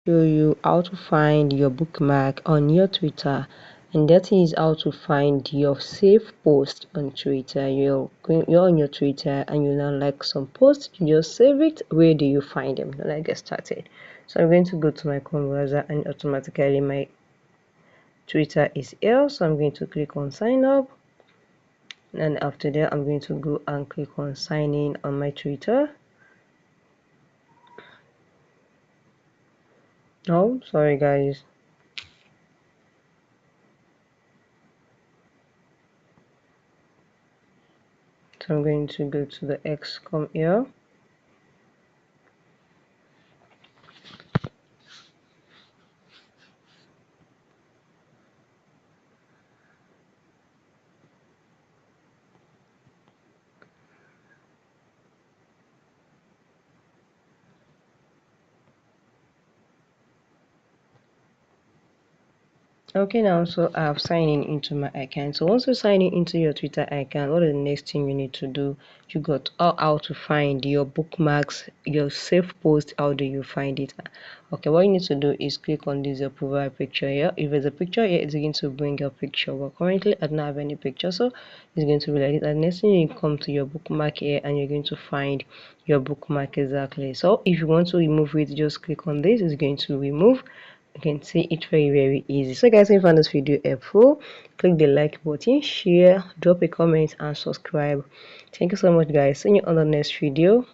show you how to find your bookmark on your Twitter, and that is how to find your saved post on Twitter. You're on your Twitter and you now like some posts, you just save it. Where do you find them? Let's get started. So I'm going to go to my Chrome browser, and automatically my Twitter is here. So I'm going to click on sign up, and after that I'm going to go and click on sign in on my Twitter. Oh, sorry guys. So I'm going to go to the X come here. Okay, now so I've signed in into my account. So once you sign in into your Twitter account, what is the next thing you need to do? You got how to find your bookmarks, your saved post. How do you find it? Okay, what you need to do is click on this your profile picture here. If there's a picture here, it's going to bring your picture, but currently I don't have any picture, so it's going to be like it. And next thing, you come to your bookmark here and you're going to find your bookmark exactly. So if you want to remove it, just click on this. It's going to remove. You can see it very easy. So guys, if you found this video helpful, click the like button, share, drop a comment, and subscribe. Thank you so much guys. See you on the next video.